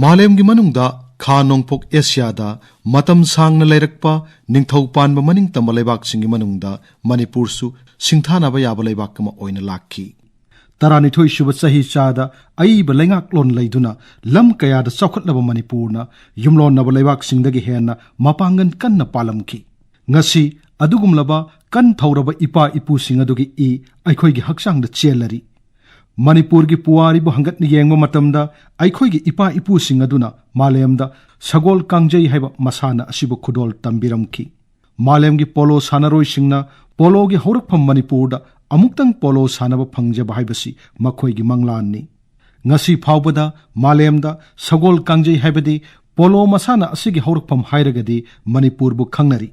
Malemgi manungda Kha Nongpok Asiada matam sangna leirakpa ningthau panba maning tamba leibaksingi manungda Manipur su singthanaba yaba leibak kama oina lakhi. Taranithoi suba sahi chada aiba lengak lon leiduna lam kayada chawkhatlaba Manipurna yumlon naba leibak singdagi henna mapangan kanna palamki. Ngasi adugumlaba kan thauraba ipa ipu singadugi aikhoigi haksangda chelari. Manipur gi Puwarida hangat ni yengma matamda aikhoigi ipa ipu singaduna malemda sagol kangjai haiba masana asibu khudol tambiramki. Malem gi polo sanaroi singna polo gi haurakpham Manipurda amuktang polo sanaba phangjaba haibasi makhoigi manglanni. Ngasi phawbada malemda sagol kangjai haibadi polo masana asigi haurakpham hairagadi Manipur bu khangnari.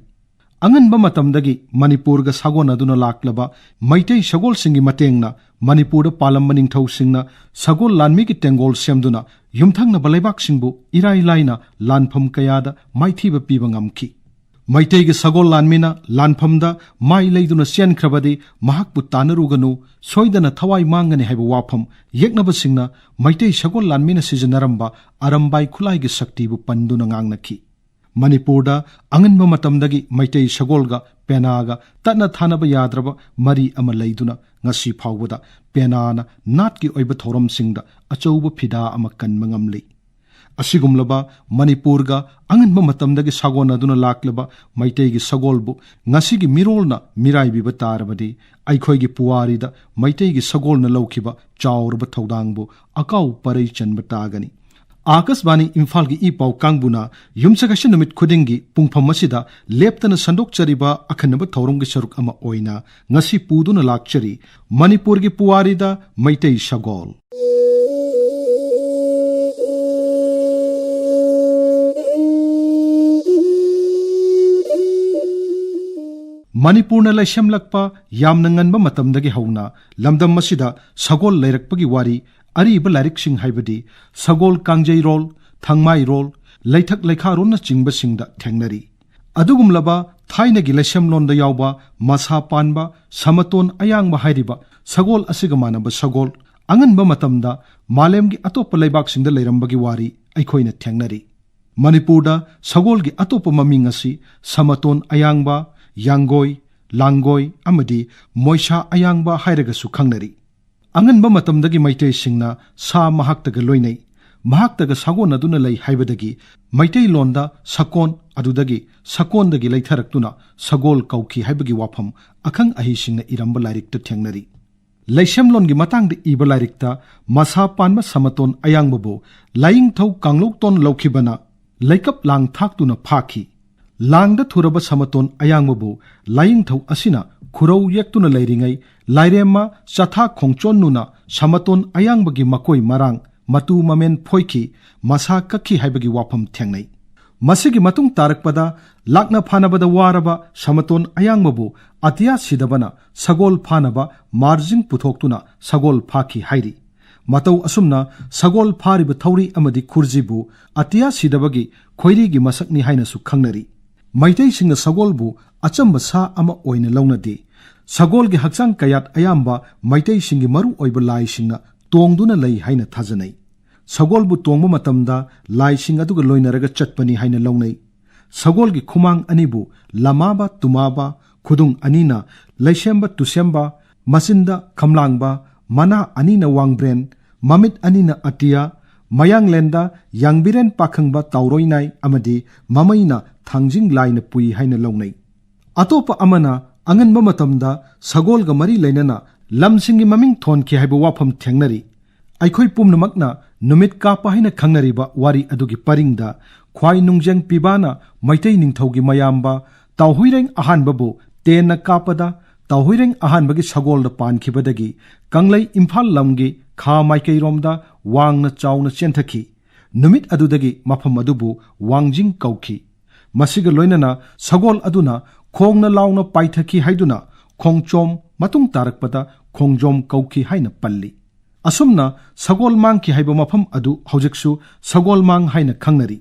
Anganba matamdagi Manipur ga sagon aduna laklaba Meitei Sagol singi matengna Manipur palam maningthau singna sagol lanmi ki tengol semduna yumthangna balaibak singbu irai laina lanpham kayada maithiba piba ngamki. Meitei gi sagol lanmina lanphamda mai leiduna sian khrabadi mahakpu tanaruganu soidana thawai mangani haiba wapham yeknaba singna Meitei Sagol lanmina sijanaramba arambai khulai gi sakti bu panduna ngangnaki. Manipurda anganba matamdagi Meitei Sagolga penaga tatna thanaba yadraba mari ama leiduna ngasi phawbada penana natki oiba thoram singda achouba phida ama kanma ngamli. Asigumlaba Manipurga anganba matamdagi sagona duna laklaba Meitei gi Sagolbu ngasi gi mirolna mirai biba tarabadi aikhoi gi Puwarida Meitei gi Sagolna lawkhiba chawrba thodangbu akau parai chanba tagani. Akasbani Imphal gi ipau kangbuna yumsakasha numit khudingi pungpham masida leptana sandok chariba akhanaba thoronggi saruk ama oina ngasi puduna lakchari Manipur gi Puwarida Meitei Sagol. Manipurna laishamlakpa yamna nganba matamdagi hauna lamdam masida Sagol leirakpagi wari Ariba Larik Sing Haibadi, Sagol Kangjai Rol, Thangmai Rol, Laithak Laikha Rona Chingba Singda Thengnari. Adugumlaba, Thaina Gilasham Londa Yauba, Masa Panba, Samaton Ayangba Hairiba, Sagol Asigamanaba Sagol, Anganba Matamda, Malemgi Atopa Laibak Singda Lairambagi Wari, Aikoina Thengnari. Manipurda, Sagolgi Atopa Mamingasi, Samaton Ayangba, Yangoi, Langoi, Amadi, Moisha Ayangba Hairagasu Khangnari. Anganba matamdagi Meitei singna sa mahaktaga loinai mahaktaga sagon aduna lei haibadagi Meitei londa sakon adudagi sakondagi leitharaktuna Sagol kauki haibagi wapham akhang ahi singna iramba lairikta thengnari. Leishamlongi matangda iba lairikta masa panba samaton ayangbabu laing thau kanglokton laukhibana leikap lang thaktuna phaki. Langda thuraba samaton ayangbabu laing thau asina khurau yektuna leiringai lairema chatha khongchon nuna samaton ayangbagi makoi marang matu mamen phoiki masa kakhi haibagi wapham thengnai. Masigi matung tarakpada lakna phanabada waraba samaton ayangbabu atia sidabana Sagol phanaba marjing puthoktuna Sagol phaki hairi. Matau asumna Sagol phariba thauri amadi khurjibu atia sidabagi khoirigi masakni haina su khangnari. Meitei singna Sagolbu achamba sa ama oina launadi. Sagol gi haksang kayat ayamba Meitei singi maru oiba lai singna tongduna lei haina thajanai. Sagol bu tongba matamda lai sing aduga loinaraga chatpani haina launai. Sagol gi khumang anibu lamaba tumaba khudung anina leisemba tusemba masinda khamlangba mana anina wangbren mamit anina atia mayanglenda yangbiren pakhangba tauroinai amadi mamaina thangjing laina pui haina launai. Atopa amana anganba matamda Sagol ga mari leinana lamsingi maming thonki haiba wapham thengnari. Aikhoi pumnamakna numit kapa haina khangnariba wari adugi paringda khwai nungjang pibana Meitei ningthaugi mayamba tauhuireng ahanbabu tenna kapada tauhuireng ahanbagi Sagolda pankhibadagi kanglai Imphal lamgi kha maikairomda wangna chawna chenthaki. Numit adudagi mafam adubu wangjing kauki. Masiga loinana Sagol aduna khongna launa paithaki haiduna Thokchom matung tarakpada Khongjom kauki haina palli. Asumna Sagol mangki haiba mafam adu haujiksu Sagol mang haina khangnari.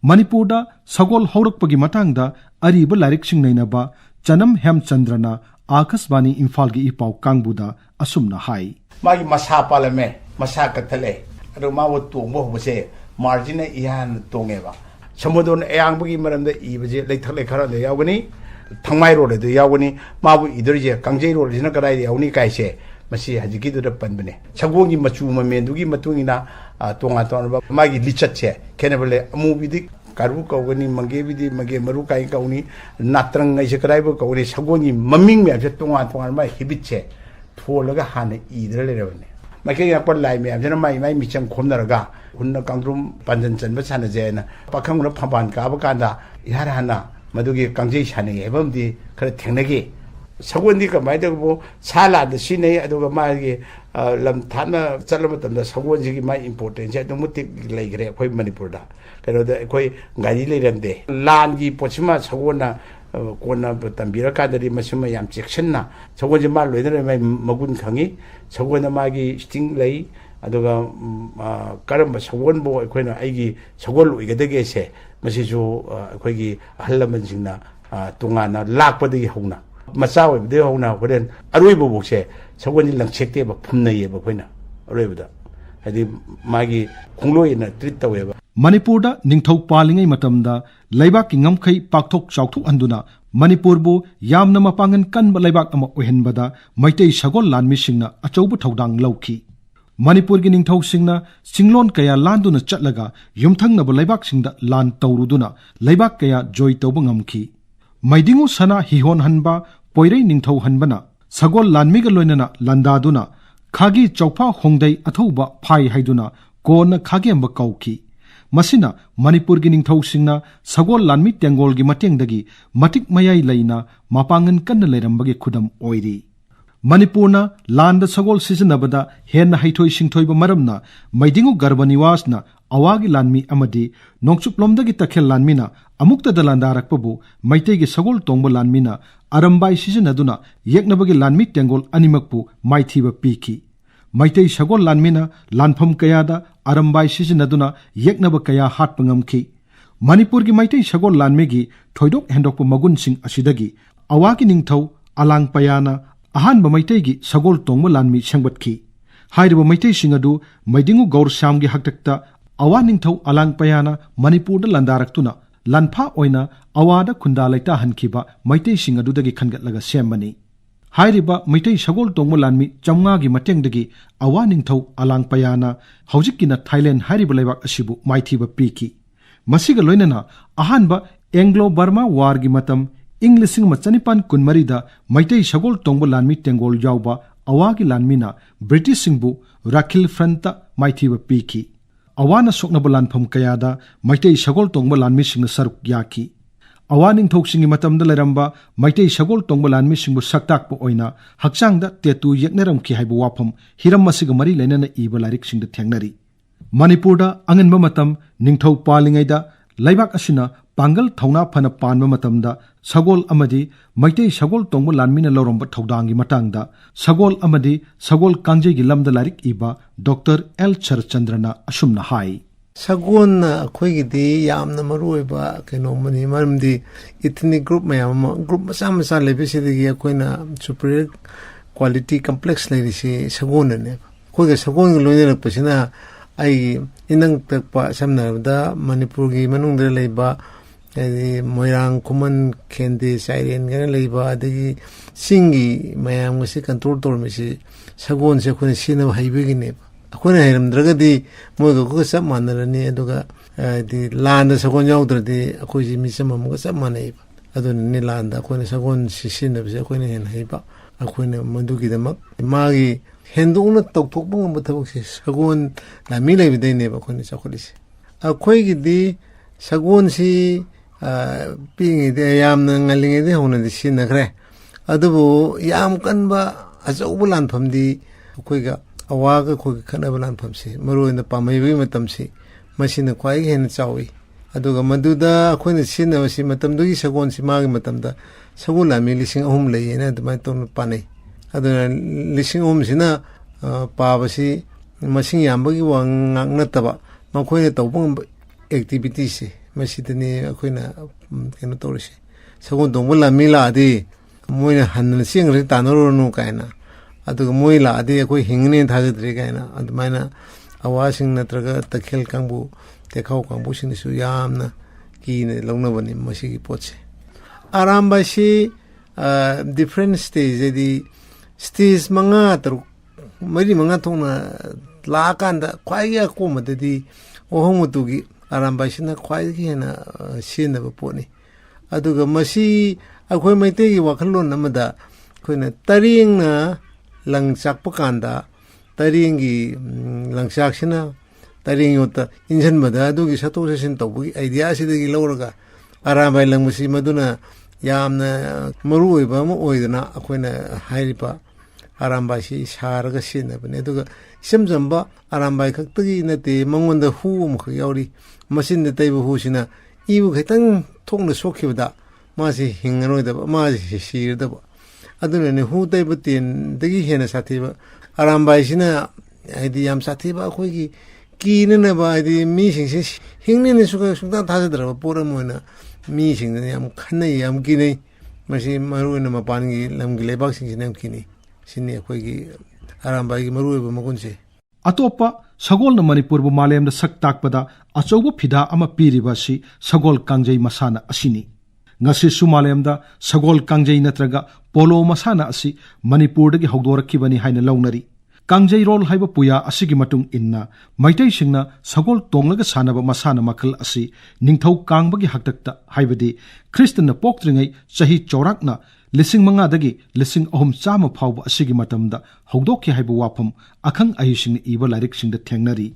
Manipurda Sagol haurakpagi matangda ariba lairik singnainaba Chanam Hemchandrana Akasbani Imphal gi ipau kangbuda asumna hai. Magi masa palame masa kathale adu mawo tungbo bose margin ihan tongeba samudon ayangbugi maramda ibaje leithak lekhara de yawgani thangmai road de yawgani mabu idurje kangjei road jina kadai yawni kaise masi hajiki du panbane sagongi machu mamendugi matungina tonga tonba magi lichatche kenebele amubidi karu kawgani mangebidi mage maru kai kauni natrang ngai se kadai bo kawni sagongi maming me je tonga tonga ma hibitche tholaga hane idre lerebane make ya par lai me jana mai michang khomnaraga hunna kangrum panjan chanba chana jena pakhangna phamban ka ba kanda ihara hana madugi kangjei chane ebamdi khara thengnage sagondi ka mai dabo sala da sine aduga magi lam thana chalama tamda sagonji gi mai importance adu muti leigre khoi manipur da kero da khoi gari leirande lan gi pochima sagona kona tambira kadari masuma yam chekshna sagonji ma loidare mai magun khangi sagona magi sting lei aduga karamba sagonbo khoina aigi sagol uigadage se masisu khoigi ahlaman singna tungana lakpadagi hona macha oibde hona horen aroibo bokse sagonji langchekte ba phumnaye ba khoina aroibda hadi magi khungloina treat taweba Manipurda ningthau palingai matamda laibak ki ngamkhai pakthok chawthuk anduna Manipurbu yamna mapangan kanba laibak ama ohenbada maitei sagol lanmi singna achaubu thodang lauki Manipur gi ningthau singna singlon kaya landuna chatlaga yumthangnaba laibak singda lan tawruduna laibak kaya joy tawba ngamki maidingu sana hihon hanba poirei ningthau hanbana sagol lanmiga loinana landaduna khagi chawpha hongdai athauba phai haiduna kona khagemba kauki Masina Manipur gi ningthau singna sagol lanmi tengol gi matengdagi matik mayai laina mapangan kanna leirambagi khudam oiri Manipurna landa sagol sijanabada henna haithoi singthoiba maramna maidingu garbaniwasna awagi lanmi amadi nongchuplomdagi takhel lanmina amukta dalandarakpabu maitegi sagol tongba lanmina arambai sijanaduna yeknabagi lanmi tengol animakpu maithiba piki Maitei sagol lanmina lanpham kayada arambai sijanaduna yeknaba kaya hatpa ngamki Manipur gi maitei sagol lanmegi thoidok hendokpu magun sing asidagi awagi ningthau alang payana ahanba maitei gi sagol tongma lanmi sengbatki hairiba maitei singadu maidingu gaur samgi haktakta awa ningthau alang payana Manipur da landaraktuna lanpha oina awada khunda laita hankiba maitei singadu dagi khangatlaga sembani Hairiba Meitei Sagol Tongma Lanmi Chamnga gi matengdagi awa ningthau alang payana haujikina Thailand hairiba laibak asibu maithiba piki masiga loinana ahanba Anglo Burma War gi matam Englishing machanipan kunmari da Meitei Sagol Tongma Lanmi tengol yauba awa gi lanmina British singbu Rakhil Front maithiba piki awana soknaba lanpham kayada Meitei Sagol Tongma Lanmi singna saruk yaki Awaning thoksingi matamda leramba maitei sagol tongba lanmi singbu saktakpo oina hakchangda tetu yekneram ki haibu wafam hiram masiga mari lenana iba larik singda thengnari Manipurda anganba matam ningthau palingaida laibak asina pangal thauna phana panba matamda sagol amadi maitei sagol tongba lanmina loromba thodanggi matangda sagol amadi sagol kangjei gi lamda larik iba Dr. L. Charchandrana asumna hai Sagon akhoi yamna maruiba kenomani maramdi ethnic group mayam group masa lebisi digi akoina superior quality complex leisi sagon ne khoi ga sagon loine pasina ai inang takpa samnarda Manipur gi manungdra leiba moirang kuman kendi siren ga leiba adigi singi mayam ngasi control tormisi sagon se khoi sina haibegi ne akhona heramdragadi moiga ko sab manarani aduga di landa sagon yaudradi akhoi ji misama mo sab manai adun ni landa akhona sagon sisina bise akhona hen haiba akhona mandugi damak magi hendungna tokthokpa ngam thabak sagon la milai bidai ba akhona chakhulisi akhoi gi di sagon si pingi de yamna ngalinge de hona di sinakre adubu yam kanba ajobulan phamdi akhoi ga awaga khoi khanabalan phamsi maroina pamaibi matamsi masina khwai hen chawi aduga maduda khoina sina wasi matamdugi sagon si magi matamda sagula mi lising ahum leina admai ton panai aduna lising ahum sina pabasi masing yambagi wang nataba makhoina tawbang activity si masidani khoina keno torisi sagon dongbola mila adi moina hanna singri tanoro kaina aduga moila adi koi hingni thagdri kaina admaina awasing natraga takhel kangbu तेखाव कांगबुसिंगसु यामना कीने लौनबनी मसिगी पोचे आरामबासी different stage यदि stage मंगा तरु मरी मंगा थोंना लाकांदा ख्वाइगी अकोमददी ओहमुतुगी आरामबासीना ख्वाइगी हेना सिनबा pony अदुगा मसी अखोय मैतेगी वखलोन अमदा अखोयना तरिंगना लंगचाकप कांदा तरिंगी लंगचाकसिना तरिंग योता इंजनबदा अदुगी सतोक ससिन तौबगी idea सिदगी लौरगा आरामबाई लंगबसी मदुना यामना मरु ओइबा म ओइदना अखोयना हाइरिबा आरामबासी सारगा सिनबने अदुगा इसमजंबा आरामबाई खक्तगी नते मंगोंदा who अमख यावरी मसिन तैबु हुसिना इबु खैतंग थोंना सोखिबदा मासे हिंगरोइदबा मासे सिरदबा अदुने हु तैबु तेन दगी हेना साथीबा आरामबाईसिना आइदि याम साथीबा अखोयगी कीननबा आइदि मीसिंगसे हिंगनेने सुगा सुंता थाजदरबा पोरमोइना मीसिंगने याम खन्नै याम कीनै मसी मरुइना मपानगी लमगी लेबाकसिंगसिना कीनै सिने अखोयगी आरामबाईगी मरुइबा मगुनसे अतोपा सगोल मणिपुर मालेम सक ताकपदा अचौब फिदा अमा पीरिबासी Sagol कांजई मसाना असिनी ngasisu malemda sagol kangjei natraga polo masana asi manipur dagi hogdoraki haina launari kangjei rol haiba puya asigi matung inna maitai singna sagol tonglaga sanaba masana makal asi ningthau kangbagi haktakta haibadi kristan na poktringai chahi chorakna lising manga dagi lising ahum chama phawba asigi matamda hogdokki haiba wafam akhang ahising iba lairik singda thengnari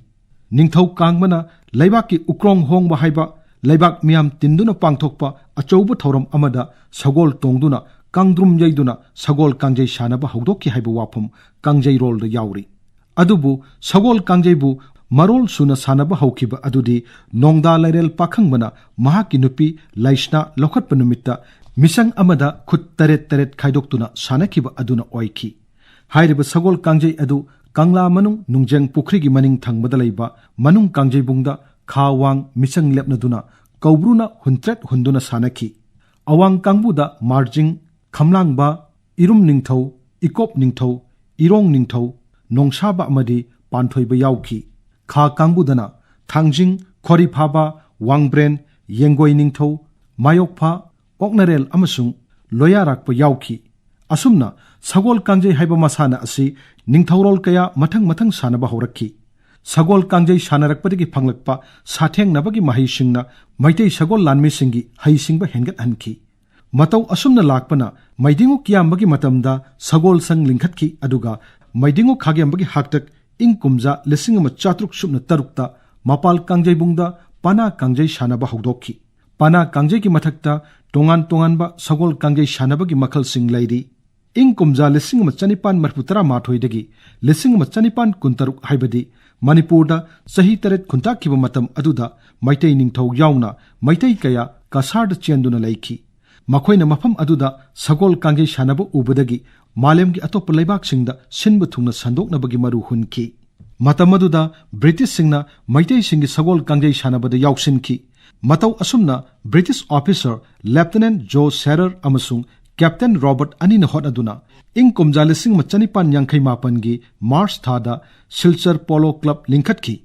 ningthau kangbana laibaki ukrong hongba haiba laibak miam tinduna pangthokpa achouba thoram amada sagol tongduna kangdrum yaiduna sagol kangjei shanaba hogdokki haiba wafam kangjei rol da yauri adubu sagol kangjei bu marol suna sanaba haukiba adudi nongda lairel pakhangbana mahaki nupi laisna lokhatpa numitta misang amada khut taret taret khaidoktuna sanakiba aduna oiki hairiba sagol kangjei adu kangla manung nungjeng pukhri maning thangbada laiba manung kangjei bungda khawang misang lepnaduna kaubruna huntret hunduna sanaki awang kangbuda marjing khamlangba irum ningthau ikop ningthau irong ningthau nongsaba amadi panthoiba yauki kha kangbudana thangjing khori phaba wangbren yengoi ningthau mayokpha oknarel amasung loyarakpa yauki asumna sagol kangjei haiba masana asi ningthaurol kaya mathang mathang sanaba horakki sagol kangjei sanarakpadagi phanglakpa satheng nabagi mahisingna maitei sagol lanmi singi haisingba hengat hanki matau asumna lakpana maidingu kiyambagi matamda sagol sang lingkhatki aduga maidingu khagyambagi haktak ingkumja lisingama chatruk subna tarukta mapal kangjei bungda pana kangjei sanaba hogdokki pana kangjei ki mathakta tongan tonganba sagol kangjei sanabagi makhal sing lairi ingkumja lisingama chanipan marputara mathoidagi lisingama chanipan kuntaruk haibadi Manipurda sahi taret khuntakiba matam aduda maitai ningthau yauna maitai kaya kasard chenduna laiki makhoina mafam aduda sagol kangjei shanaba ubadagi malemgi atop laibak singda sinbu thungna sandoknabagi maru hunki matam aduda british singna maitai singi sagol kangjei shanabada yauksinki matau asumna british officer lieutenant joe serrer amasung Captain Robert Anina hot aduna ing kumjalising machanipan yangkai mapangi Mars thada Silchar Polo Club linkhatki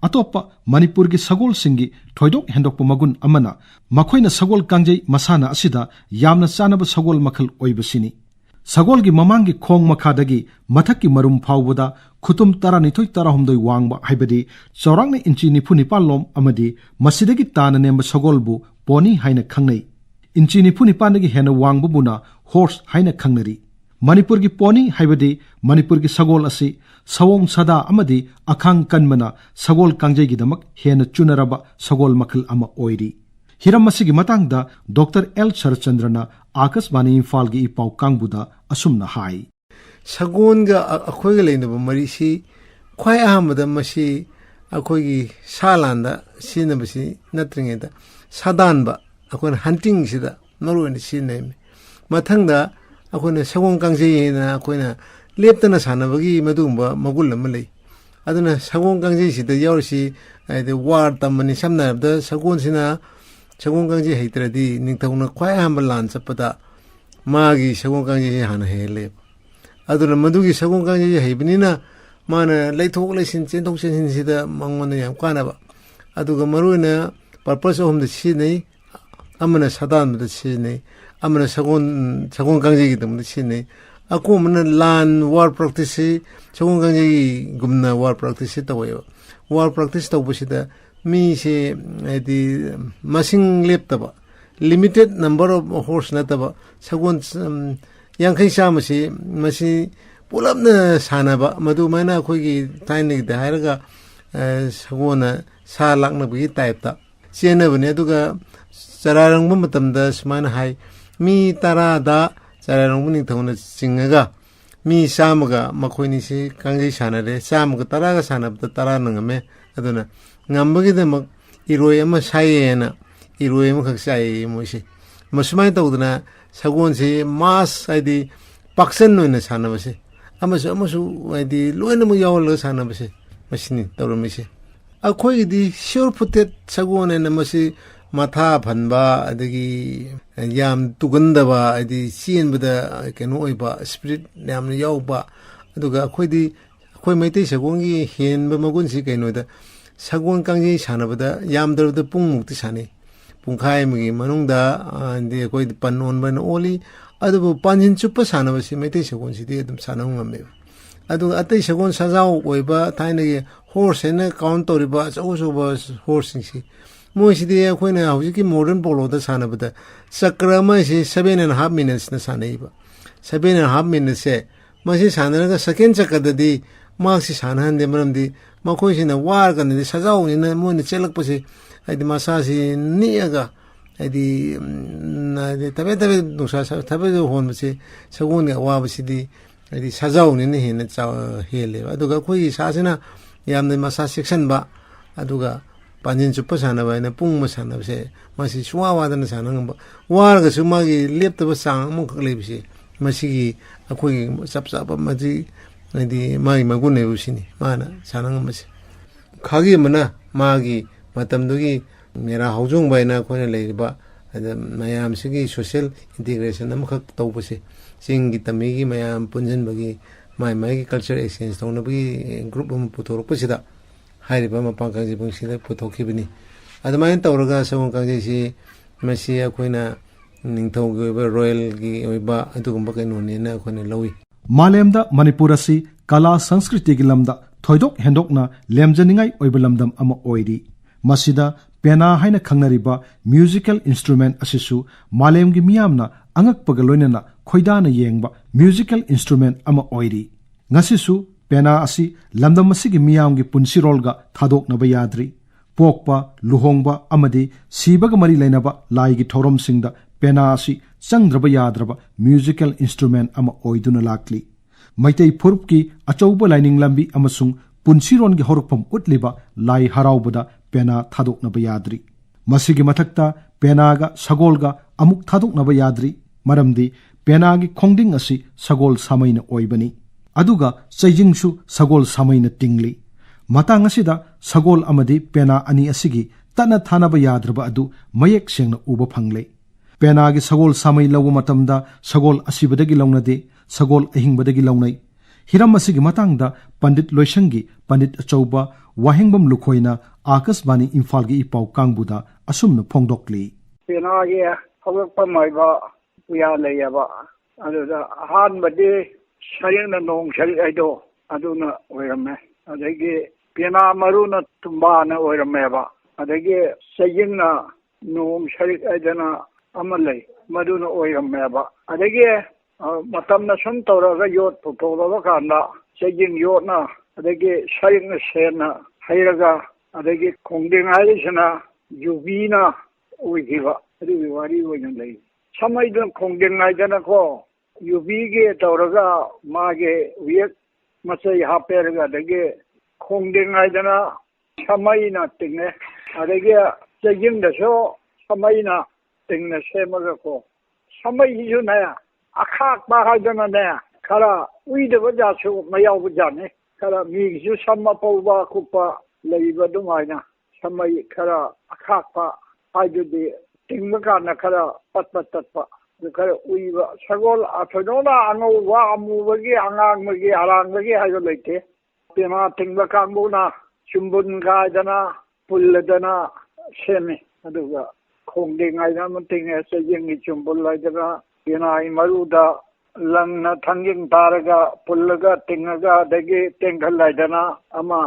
atopa Manipur gi sagol singi thoidok hendokpa magun amana makhoina sagol kangjei masana asida yamna chanaba sagol makhal oibasini sagol gi mamangi khong makhadagi mathakki marum phawbada khutum taranithoi tarahumdoi wangba haibadi chawrangna inchi niphu nipal lom amadi masidagi tana nemba sagol bu poni haina khangnai inchi niphu nipandagi hena wangbubuna horse haina khangnari Manipur gi poni haibadi Manipur gi sagol asi sawong sada amadi akhang kanmana sagol kangjei gi damak hena chunaraba sagol makhal ama oiri hiram masigi matangda Dr. L. Sharachandrana Akashvani Imphal gi ipau kangbuda asumna hai sagon ga akhoi ga leinaba marisi khwai ahamada masi akhoi gi salanda sinabasi natringeda sadanba akhoi hunting sida norwen sinemi mathangda akhoi sagon kangjei na akhoi na leptana sanabagi madumba magul amalei aduna sagon kangjei sida yaursi ai war tamani samnabda sagon sina sagon kangjei heitradi ningthawna khwai ahamba lan chapada magi sagon kangjei hana hele aduna madugi sagon kangjei heibnina mana leithok lesin chenthok chensin sida mangona yam kanaba aduga maruna purpose hom the chi nei amana sadan the chi nei amana sagon gangje gi dum the chi nei aku mana lan war practice sagon gangje gi gumna war practice tawayo war practice tawbusida mi se edi masing leptaba limited number of horse nataba sagon yankai samasi masi pulapna sanaba madu mana khogi taini da haraga sagona sa lakna bi type ta chena bane aduga chararang matamda smana hai mi tara da chararang buni thona singaga mi samaga makhoni si kangi sanare samaga taraga sanabda tara nangame aduna ngambagi de mak iroi ama sayena iroi ama khaksai moisi masmai tawduna sagon si mas aidi paksan noina sanabase amasu aidi loina mu yawal sanabase masini tawramise akhoi di sure footed sagon na masi matha phanba adagi yam tugandaba adi sienbada keno oiba spirit yamna yawba aduga akhoi meitei sagongi henba magun si keno da sagon kangji sanabada yamdarda pungmukti sani pungkhai magi manungda andi akhoi panon ban oli adubu panjin chupa sanabasi meitei sagon si di adum sanang ngamme aduga atei sagon sajau oiba thainagi horse na count toriba chausuba horse si moisidi akhoi hujiki modern polo da sanabada sakrama si 7.5 minutes na sanaiba 7.5 minutes se masi sanaraga second chakadadi maksi sanhan de maramdi makhoi sina war kan ni sajau ni na mo ni chelak pase aidi masasi niaga aidi na de tabe nusa tabe hon base sagon ni wa basidi aidi sajau ni ne hena cha hele aduga khoi sasina yamne masa section ba aduga panjin chupa sanaba na pung ma sanabse masi suwa wadana sanang warga sumagi leptaba sang mu khlebse masigi akhoi chapchapa maji adi mai magune usini mana sanang masi khagi mana magi matamdugi mera haujung baina khone leiba ada mayam sigi social integration amkhak tawbase singi tamigi mayam punjan bagi mai culture exchange tawna bagi group am putorpasida hairiba mapang kangji bungsida puthokibini adamain tawraga sagon kangji si masi akhoina ningthaugi royal gi oiba adugumba kainoni na khone lawi Malemda Manipur asi kala sanskriti gi lamda thoidok hendokna lemjaningai oiba lamdam ama oiri masida pena haina khangnariba musical instrument asisu malem gi miyamna angakpaga loinana khoidana yengba musical instrument ama oiri ngasisu pena asi lamdam asigi miyam gi punsirolga thadoknaba yadri pokpa luhongba amadi sibaga mari lainaba laigi thorom singda pena asi changdraba yadraba musical instrument ama oiduna lakli maitai phurupki achauba lining lambi amasung punsiron gi horupam utliba lai haraubada pena thadoknaba yadri masigi mathakta penaga sagolga amuk thadoknaba yadri maramdi penagi khongding asi sagol samaina oibani aduga chaijingsu sagol samaina tingli matang asida sagol amadi pena ani asigi tana thanaba yadraba adu mayek sengna uba phangle penagi sagol samai lawu matamda sagol asibadagi lawnade sagol ahingbadagi lawnai hiram asigi matangda pandit loisangi pandit achauba wahengbam lukhoina akasbani imphal gi ipau kangbuda asumna phongdokli penagi hawakpa maiba puya leyaba aduda han bade sarina nong sari aido aduna oirame adagi pena maruna tumbana oirameba adagi sayingna nong sari aidana amalai maduna oirameba adagi matamna sum tawraga yot putolaba kanda saying yotna adagi sayingna sena hairaga adagi khongding haisana yubina oigiba adigi wari oina lei samaidun khongding haidana ko yubige tawraga mage wiek masai haperaga adagi khongding haidana samaina tingne adagi sayingda so samaina tingna semaga ko samai hisu na akhak ba haidana na kara uidaba jasu mayawba jane kara migisu samma pauba kupa leiba dumaina samai kara akhak ba haidudi tingba kana kara patpa kara uiba sagol athodona angwa amubagi angangbagi harangbagi haido leite pema tingba kangbuna chumbun gaidana पुल्लदना सेमे अदुगा खोंदेंगाइना मतिंगे सजिंगी चुंबुल्लाइदना पिनाई Maroda लंगना थंगिंग तारगा पुल्लगा तिंगगा दगे तेंगल्लाइदना अमा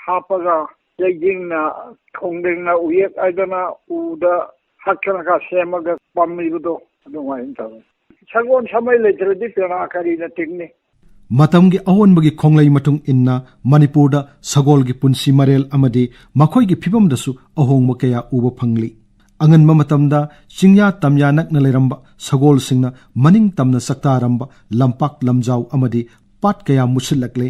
हापगा सजिंगना खोंदेंगना उयेक आइदना उदा hakka semaga pamibudo adumai taw sagon samai letradi pena kari na tingni matamgi awonbagi khonglai matung inna manipurda sagolgi punsi marel amadi makhoigi phibamdasu ahongma kaya uba phangli anganma matamda chingya tamya nakna leramba sagol singna maning tamna saktaramba lampak lamjau amadi pat kaya musilakle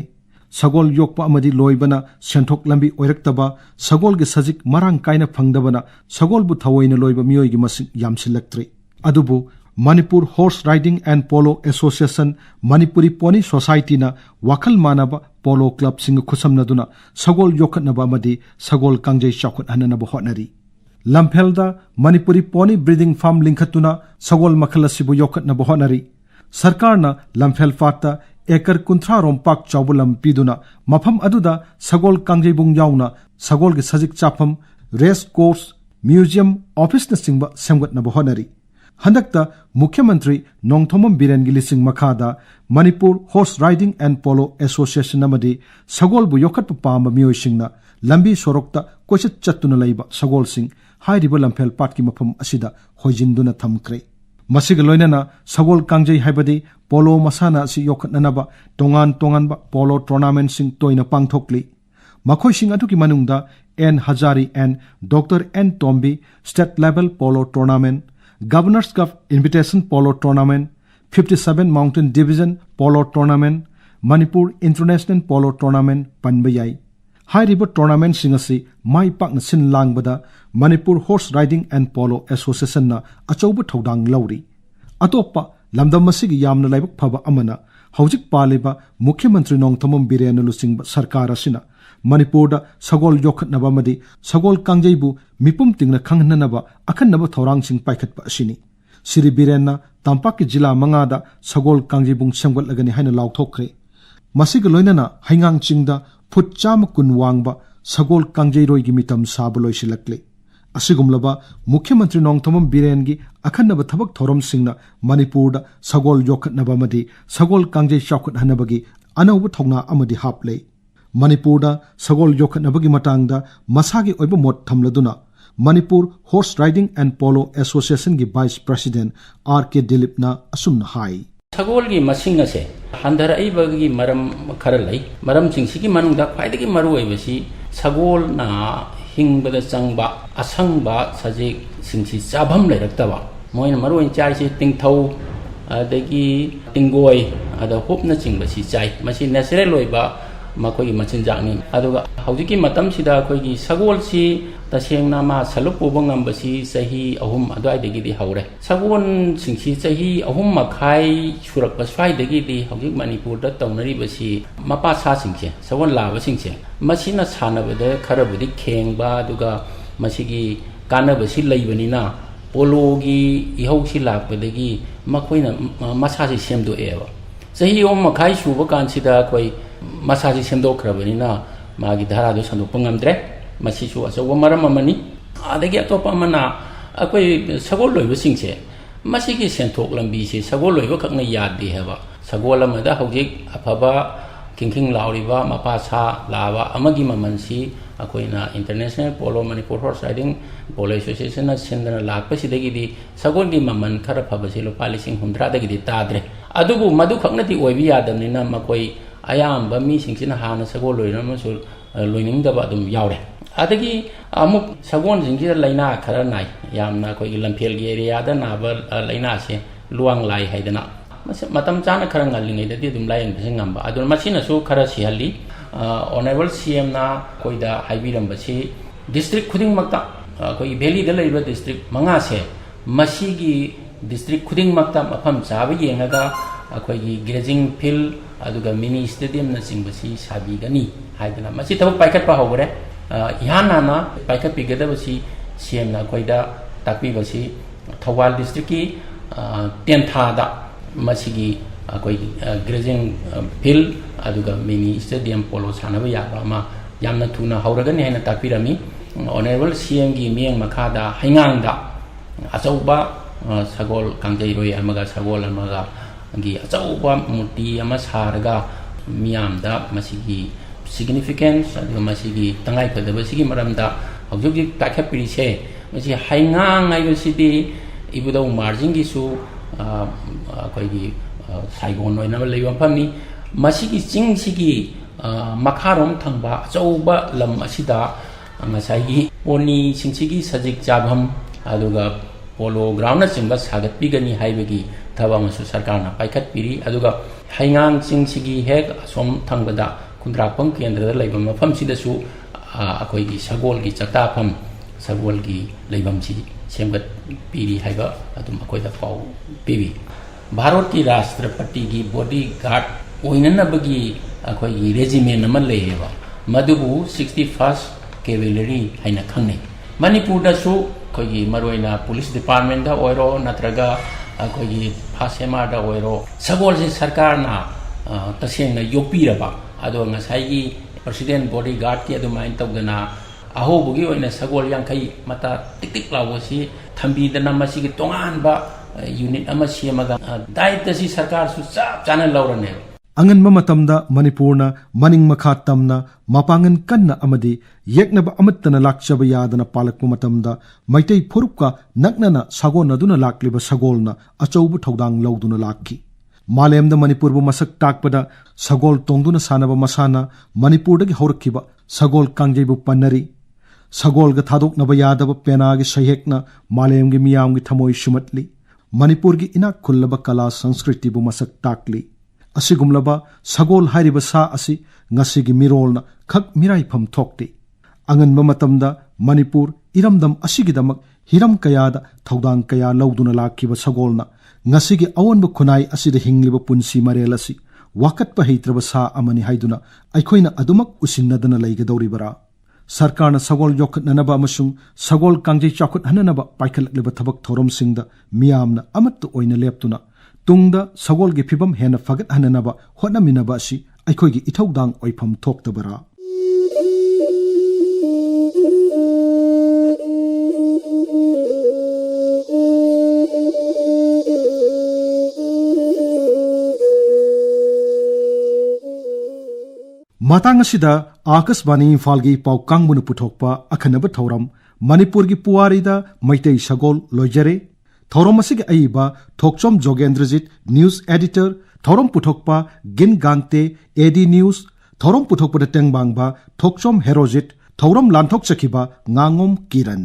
sagol yokpa amadi loibana senthok lambi oiraktaba sagol ge sajik marang kaina phangdabana sagol bu thawoina loiba miyoi gi masing yamsilaktri adubu Manipur Horse Riding and Polo Association Manipuri Pony Society na wakal manaba polo club sing khusamnaduna sagol yokhatnaba amadi sagol kangjai chakhat hananaba hotnari Lamphelda Manipuri Pony Breeding Farm linkhatuna sagol makhalasibu yokhatnaba hotnari Sarkarna Lamphel Fatta ekar kunthra rompak chawbulam piduna mafam aduda sagol kangjebung yauna sagol ge sajik chapam race course museum office na singba semgat na bohonari handakta mukhyamantri nongthomam biren gi lising makhada Manipur Horse Riding and Polo Association amadi sagol bu yokhat pamba miyoi singna lambi sorokta koichat chattuna leiba sagol sing hairiba lamphel patki mafam asida hoijinduna thamkre masiga loinana sagol kangjai haibadi polo masana si yokhatnanaba tongan ba polo tournament sing toina pangthokli makhoi sing atuki manungda N Hazari and Dr N Tombi state level polo tournament Governors Cup invitation polo tournament 57 Mountain Division polo tournament Manipur International polo tournament panbayai high river tournament singasi mai pakna sin langbada Manipur Horse Riding and Polo Association na achauba thodang lauri atoppa lamdam masigi yamna laibak phaba amana haujik paleba mukhyamantri nongthomam biren lusingba sarkar asina Manipurda sagol yokhatnaba amadi sagol kangjaibu mipum tingna khanghnanaba akhannaba thorang sing paikhatpa asini Siri Birenna Tampaki Jila Mangada sagol kangjibung semgat lagani haina lauthokre masiga loinana haingang chingda phut cham kun wangba sagol kangjai gi mitam saboloi silakle asigumlaba mukhyamantri nongthomam biren gi akhannaba thabak thorom singna Manipurda sagol yokhatnaba amadi sagol kangjai chawkhat hanabagi anauba thongna amadi haple Manipurda sagol yokhatnabagi matangda masagi oiba mot thamladuna Manipur Horse Riding and Polo Association gi Vice President R.K. Dilipna asumna hai sagol gi masing ase handara ibagi maram kharalai maram singsi gi manungda khaidagi maru oibasi sagol na hingbada changba asangba sajik singsi chabam lairaktawa moina maru in chai si tingthau adagi tingoi ada hopna chingbasi chai masi natural oiba makoi machinjani aduga haujiki matam sida koigi sagol si tasengna ma salup ubangam basi sahi ahum adai degi di haure sagon singsi sahi ahum makhai surak basfai degi di haujik Manipur da tawnari basi mapa sa singse sagon la ba singse masina sana bade kharabudi khengba aduga masigi kana basi leibanina pologi ihausi lakbadegi makoina masasi semdo eba sahi ahum makhai suba kansida koi masasi semdo khrabani na magi dhara do sandu pangamdre masisu asawa maram amani adagi atopa mana akoi sagol loiba singse masigi senthok lambi se sagol loiba khakna yadi heba sagol amada hojik afaba kingking lauriba mapa sa lawa amagi mamansi akoina International Polo Manipur Horse Riding Polo Association na sendana lakpa sidagi di sagol gi maman khara phabasi lo palising 100 dagi di tadre adubu madu khakna ti oibi yadamnina makoi ayamba mi singsina hana sagol loina masul loiningdaba dum yaure adagi amuk sagon singida laina khara nai yamna koi lamphel gi area da naba laina se luang lai haidana matam chana khara ngalingai da dum lain bsingamba adun masina su khara sihali honorable CM na koida haibiram basi district khuding makta koi valley da laiba district manga se masigi district khuding makta mafam chabi yengaga akoi grazing field aduga mini stadium na singbasi sabi gani haidana masi tabuk paikat pa hogore ihana na paikat pigada basi CM na koida takpi basi Thawal district ki tentha da masigi koi grazing field aduga mini stadium polo sanaba ya ma yamna thuna hauragani haina takpirami Honorable CM gi mieng makada haingang da achauba sagol kangjai roi amaga sagol amaga gi achauba muti ama sarga miam da masigi significance adu masigi tangai phadaba sigi maramda hojuk takha piri se masi haingang ai sidi ibudau margin gi su koi gi saigon noi na leiwa phamni masigi ching sigi makharom thangba achauba lam asida ngasai poni singchigi sajik jabham aduga polo ground na chingba sagat pigani haibagi thaba masu sarkar na paikhat piri aduga haingang singchigi hek som thangbada kundrakpam kendra da leibam mafam sida su akoi gi sagol gi chata pham sagol gi leibam si semgat piri haiba adum akoi da pau pibi bharat ki rashtrapati gi bodyguard oinana bagi akoi gi regiment naman leheba madubu 61st cavalry haina khangne Manipur da su koi maroina police department da oiro natraga koi phasema da oiro sagol se sarkar na taseng na yopi raba ado ngasai gi president bodyguard ki adumain tawdana aho bugi oina sagol yang kai mata tik tik lawo si thambi dana masi gi tongan ba unit ama siamaga dai ta si sarkar su chap chana laurane angan matamda Manipurna maning makha tamna mapangan kanna amadi yeknaba amattana lakchaba yadana palakpa matamda maitai phurupka naknana sagona duna lakliba sagolna achaubu thodang lauduna lakki malemda Manipur bu masak takpada sagol tongduna sanaba masana Manipur dagi horakkiba sagol kangjaibu pannari sagol ga thadok naba yadaba pena gi sayhekna malem gi miyam gi thamoi shumatli Manipur gi inak khullaba kala sanskriti bu masak takli asigumlaba sagol hairiba sa asi ngasigi mirolna khak mirai pham thokti anganba matamda Manipur iramdam asigidamak hiram kayada thodang kaya lauduna lakkiba sagolna ngasigi awonba khunai asida hingliba punsi marelasi wakatpa heitraba sa amani haiduna aikhoina adumak usinnadana leigadoribara sarkarna sagol yokhatnanaba amasung sagol kangjai chakut hananaba paikhalakliba thabak thoromsingda miyamna amattu oina leptuna tungda sagol gi phibam hena fagat hananaba hotnaminaba si aikhoi gi ithaudang oifam thoktabara matang asida akasbani Imphal gi pau kangbunu puthokpa akhanaba thoram Manipur gi Puwarida Meetei Sagol lojare thorom asigi aiba Thokchom Jogendrajit news editor thorom puthokpa gin Gangte AD news thorom puthokpa tengbangba Thokchom herojit thorom lanthok chakiba Ngangom Kiran